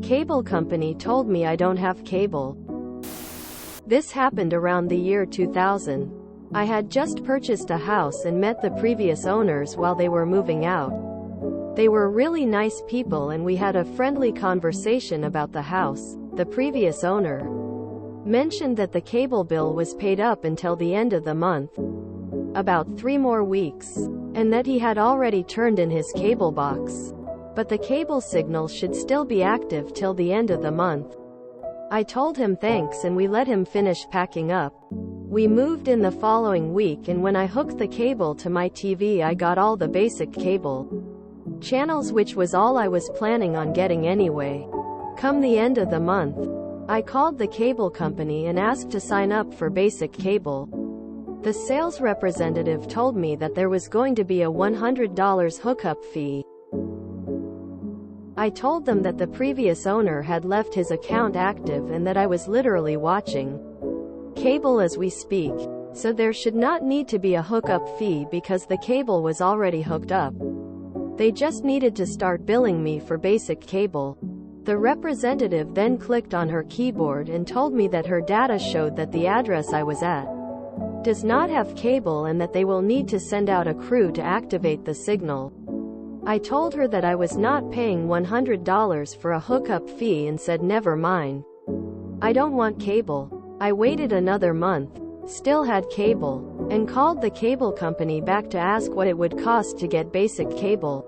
Cable company told me I don't have cable. This happened around the year 2000. I had just purchased a house and met the previous owners while they were moving out. They were really nice people and we had a friendly conversation about the house. The previous owner mentioned that the cable bill was paid up until the end of the month, about 3 more weeks, and that he had already turned in his cable box, but the cable signal should still be active till the end of the month. I told him thanks and we let him finish packing up. We moved in the following week, and when I hooked the cable to my TV I got all the basic cable channels, which was all I was planning on getting anyway. Come the end of the month, I called the cable company and asked to sign up for basic cable. The sales representative told me that there was going to be a $100 hookup fee. I told them that the previous owner had left his account active and that I was literally watching cable as we speak, so there should not need to be a hookup fee because the cable was already hooked up. They just needed to start billing me for basic cable. The representative then clicked on her keyboard and told me that her data showed that the address I was at does not have cable and that they will need to send out a crew to activate the signal. I told her that I was not paying $100 for a hookup fee and said never mind. I don't want cable. I waited another month, still had cable, and called the cable company back to ask what it would cost to get basic cable.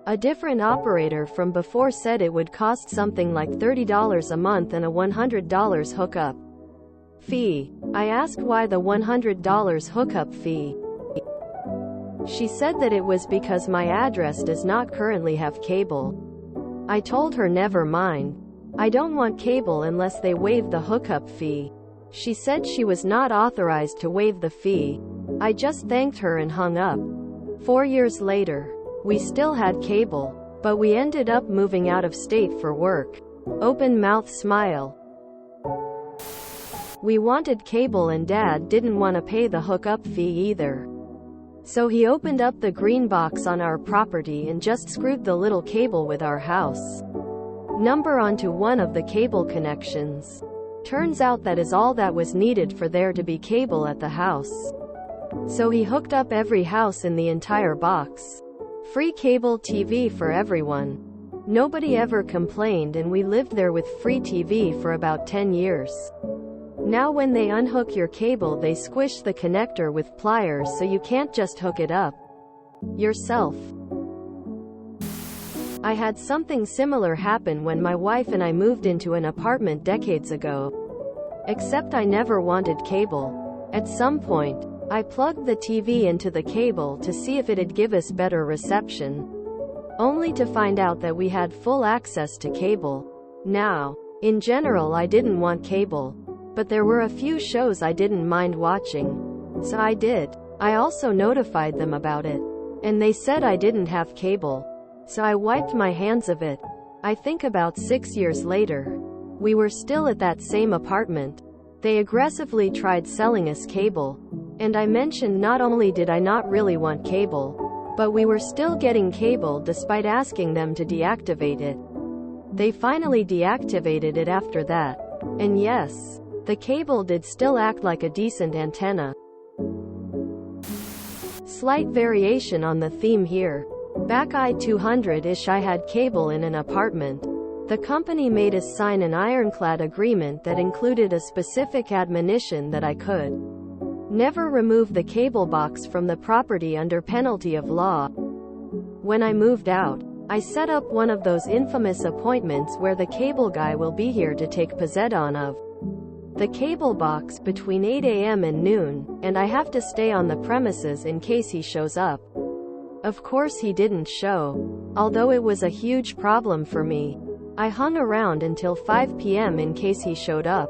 A different operator from before said it would cost something like $30 a month and a $100 hookup fee. I asked why the $100 hookup fee. She said that it was because my address does not currently have cable. I told her never mind. I don't want cable unless they waive the hookup fee. She said she was not authorized to waive the fee. I just thanked her and hung up. 4 years later, we still had cable, but we ended up moving out of state for work. Open mouth smile. We wanted cable and Dad didn't want to pay the hookup fee either. So he opened up the green box on our property and just screwed the little cable with our house number onto one of the cable connections. Turns out that is all that was needed for there to be cable at the house. So he hooked up every house in the entire box. Free cable TV for everyone. Nobody ever complained and we lived there with free TV for about 10 years. Now when they unhook your cable they squish the connector with pliers so you can't just hook it up yourself. I had something similar happen when my wife and I moved into an apartment decades ago. Except I never wanted cable. At some point, I plugged the TV into the cable to see if it'd give us better reception, only to find out that we had full access to cable. Now, in general I didn't want cable, but there were a few shows I didn't mind watching, so I did. I also notified them about it, and they said I didn't have cable, so I wiped my hands of it. I think about 6 years later, we were still at that same apartment. They aggressively tried selling us cable, and I mentioned not only did I not really want cable, but we were still getting cable despite asking them to deactivate it. They finally deactivated it after that. And yes, the cable did still act like a decent antenna. Slight variation on the theme here. Back I-200-ish I had cable in an apartment. The company made us sign an ironclad agreement that included a specific admonition that I could never remove the cable box from the property under penalty of law. When I moved out, I set up one of those infamous appointments where the cable guy will be here to take possession of the cable box between 8 a.m. and noon, and I have to stay on the premises in case he shows up. Of course he didn't show, although it was a huge problem for me. I hung around until 5 p.m. in case he showed up,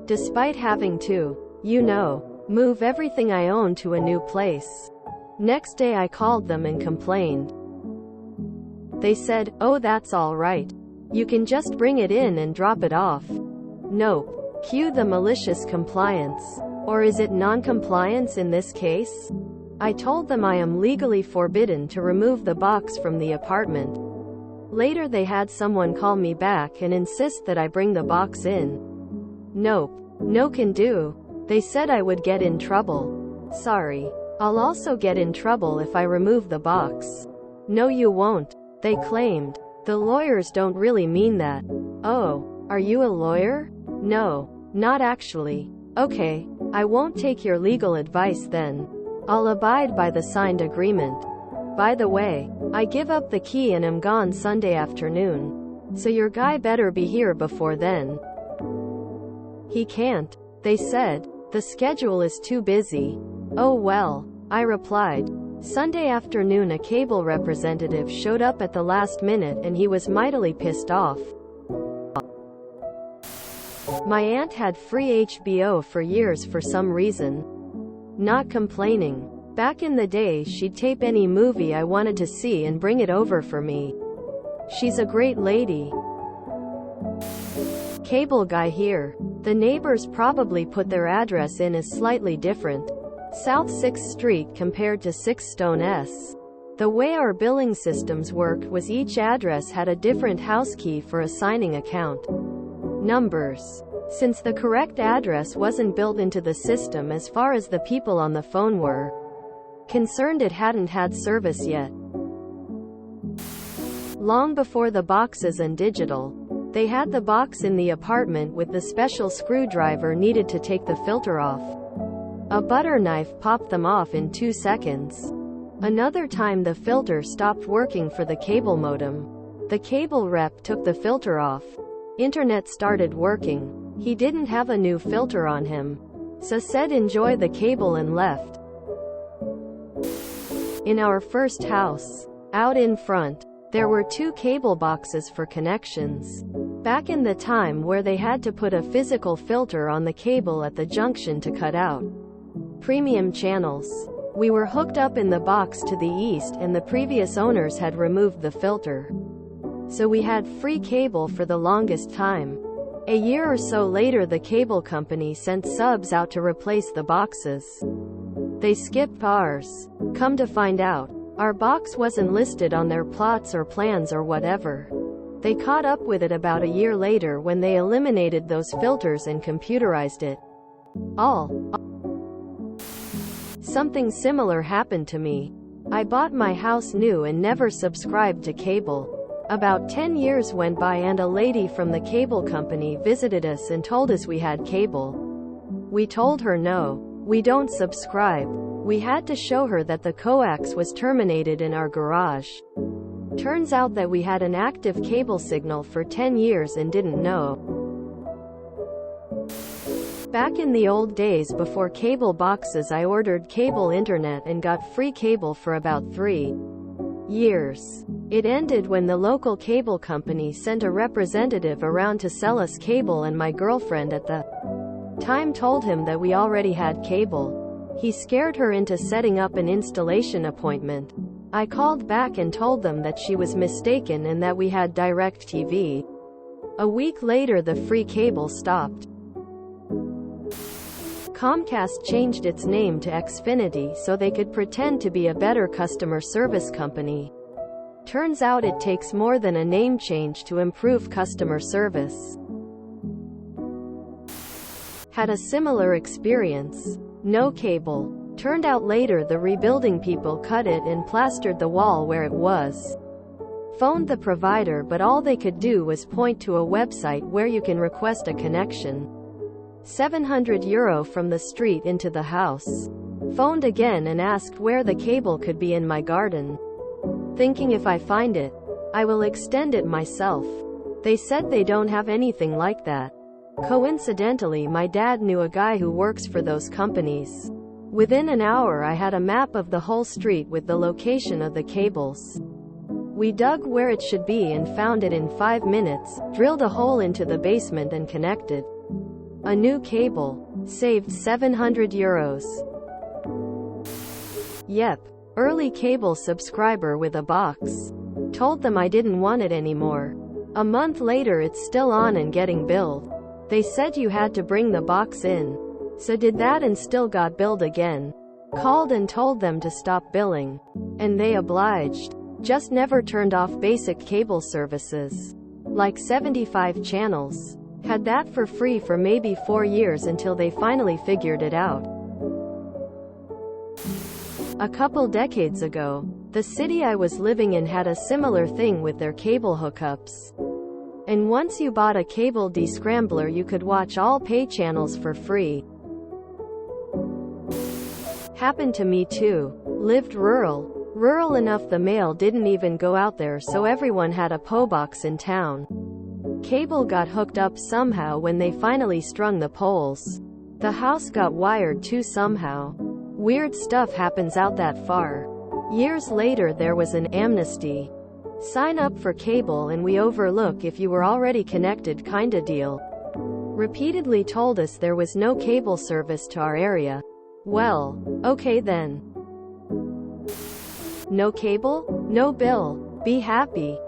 despite having to, move everything I own to a new place. Next day I called them and complained. They said, "Oh, that's all right. You can just bring it in and drop it off." Nope. Cue the malicious compliance. Or is it non-compliance in this case? I told them I am legally forbidden to remove the box from the apartment. Later they had someone call me back and insist that I bring the box in. Nope. No can do. They said I would get in trouble. Sorry. I'll also get in trouble if I remove the box. No you won't, they claimed. The lawyers don't really mean that. Oh, are you a lawyer? No, not actually. Okay, I won't take your legal advice then. I'll abide by the signed agreement. By the way, I give up the key and am gone Sunday afternoon. So your guy better be here before then. He can't, they said. The schedule is too busy. Oh well, I replied. Sunday afternoon a cable representative showed up at the last minute and he was mightily pissed off. My aunt had free HBO for years for some reason. Not complaining. Back in the day she'd tape any movie I wanted to see and bring it over for me. She's a great lady. Cable guy here. The neighbors probably put their address in as slightly different. South 6th Street compared to 6 Stone S. The way our billing systems worked was each address had a different house key for assigning account numbers. Since the correct address wasn't built into the system as far as the people on the phone were concerned, it hadn't had service yet. Long before the boxes and digital, they had the box in the apartment with the special screwdriver needed to take the filter off. A butter knife popped them off in 2 seconds. Another time the filter stopped working for the cable modem. The cable rep took the filter off. Internet started working. He didn't have a new filter on him. So said enjoy the cable and left. In our first house, out in front, there were 2 cable boxes for connections. Back in the time where they had to put a physical filter on the cable at the junction to cut out premium channels. We were hooked up in the box to the east and the previous owners had removed the filter. So we had free cable for the longest time. A year or so later the cable company sent subs out to replace the boxes. They skipped ours. Come to find out, our box wasn't listed on their plots or plans or whatever. They caught up with it about a year later when they eliminated those filters and computerized it all. Something similar happened to me. I bought my house new and never subscribed to cable. About 10 years went by and a lady from the cable company visited us and told us we had cable. We told her no, we don't subscribe. We had to show her that the coax was terminated in our garage. Turns out that we had an active cable signal for 10 years and didn't know. Back in the old days before cable boxes I ordered cable internet and got free cable for about 3 years. It ended when the local cable company sent a representative around to sell us cable and my girlfriend at the time told him that we already had cable. He scared her into setting up an installation appointment. I called back and told them that she was mistaken and that we had DirecTV. A week later the free cable stopped. Comcast changed its name to Xfinity so they could pretend to be a better customer service company. Turns out it takes more than a name change to improve customer service. Had a similar experience. No cable. Turned out later the rebuilding people cut it and plastered the wall where it was. Phoned the provider but all they could do was point to a website where you can request a connection. €700 from the street into the house. Phoned again and asked where the cable could be in my garden. Thinking if I find it, I will extend it myself. They said they don't have anything like that. Coincidentally my dad knew a guy who works for those companies. Within an hour I had a map of the whole street with the location of the cables. We dug where it should be and found it in 5 minutes, drilled a hole into the basement and connected a new cable. Saved €700. Yep. Early cable subscriber with a box. Told them I didn't want it anymore. A month later it's still on and getting billed. They said you had to bring the box in. So did that and still got billed again. Called and told them to stop billing. And they obliged. just never turned off basic cable services. Like 75 channels. Had that for free for maybe 4 years until they finally figured it out. A couple decades ago, the city I was living in had a similar thing with their cable hookups. And once you bought a cable descrambler, you could watch all pay channels for free. Happened to me too. Lived rural enough the mail didn't even go out there, so everyone had a PO box in town. Cable got hooked up somehow when they finally strung the poles. The house got wired too somehow. Weird stuff happens out that far. Years later there was an amnesty. Sign up for cable and we overlook if you were already connected kinda deal. Repeatedly told us there was no cable service to our area. Well, okay then. No cable? No bill. Be happy.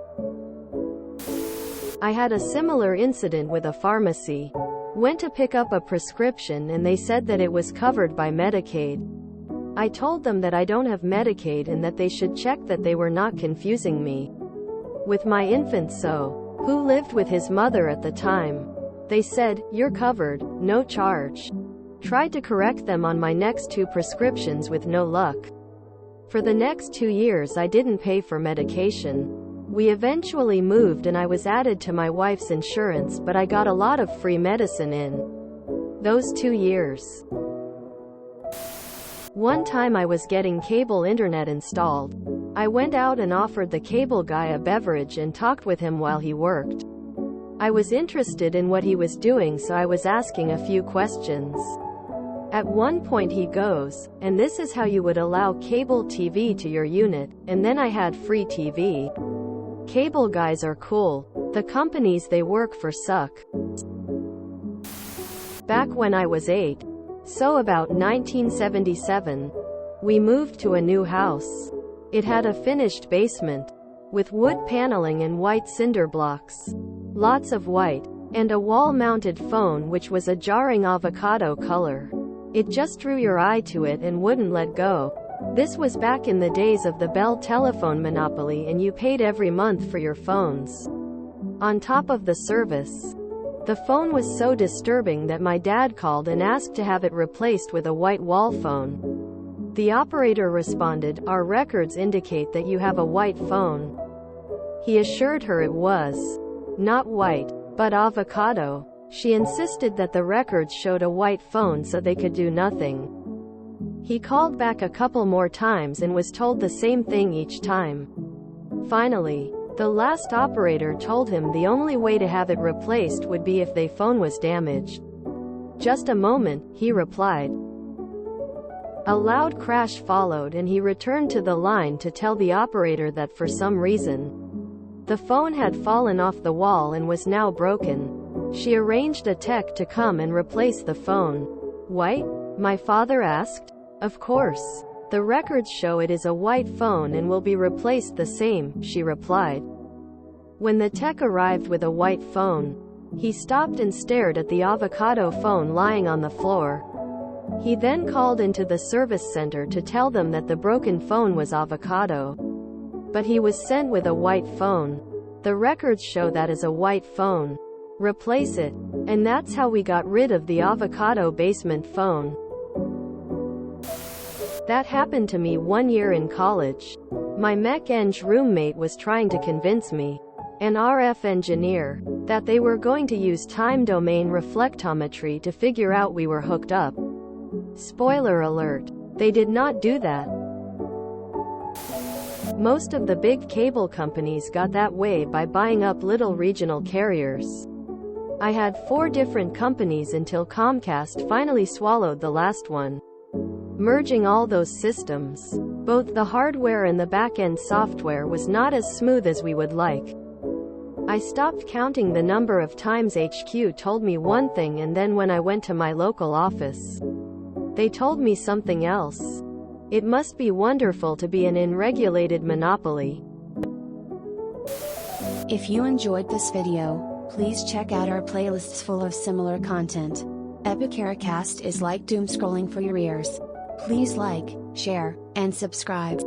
I had a similar incident with a pharmacy. Went to pick up a prescription and they said that it was covered by Medicaid. I told them that I don't have Medicaid and that they should check that they were not confusing me with my infant who lived with his mother at the time. They said, "You're covered, no charge." Tried to correct them on my next 2 prescriptions with no luck. For the next 2 years I didn't pay for medication. We eventually moved and I was added to my wife's insurance, but I got a lot of free medicine in those 2 years. One time I was getting cable internet installed. I went out and offered the cable guy a beverage and talked with him while he worked. I was interested in what he was doing, so I was asking a few questions. At one point he goes, "And this is how you would allow cable TV to your unit," and then I had free TV. Cable guys are cool. The companies they work for suck. Back when I was 8, so about 1977, we moved to a new house. It had a finished basement, with wood paneling and white cinder blocks. Lots of white. And a wall-mounted phone which was a jarring avocado color. It just drew your eye to it and wouldn't let go. This was back in the days of the Bell telephone monopoly, and you paid every month for your phones. On top of the service, the phone was so disturbing that my dad called and asked to have it replaced with a white wall phone. The operator responded, "Our records indicate that you have a white phone." He assured her it was not white, but avocado. She insisted that the records showed a white phone so they could do nothing. He called back a couple more times and was told the same thing each time. Finally, the last operator told him the only way to have it replaced would be if the phone was damaged. "Just a moment," he replied. A loud crash followed and he returned to the line to tell the operator that for some reason, the phone had fallen off the wall and was now broken. She arranged a tech to come and replace the phone. "White?" my father asked. "Of course. The records show it is a white phone and will be replaced the same," she replied. When the tech arrived with a white phone, he stopped and stared at the avocado phone lying on the floor. He then called into the service center to tell them that the broken phone was avocado. But he was sent with a white phone. "The records show that is a white phone. Replace it." And that's how we got rid of the avocado basement phone. That happened to me 1 year in college. My mech-eng roommate was trying to convince me, an RF engineer, that they were going to use time domain reflectometry to figure out we were hooked up. Spoiler alert, they did not do that. Most of the big cable companies got that way by buying up little regional carriers. I had 4 different companies until Comcast finally swallowed the last one. Merging all those systems, both the hardware and the back-end software, was not as smooth as we would like. I stopped counting the number of times HQ told me one thing, and then when I went to my local office, they told me something else. It must be wonderful to be an unregulated monopoly. If you enjoyed this video, please check out our playlists full of similar content. Epicaricast is like doom scrolling for your ears. Please like, share, and subscribe.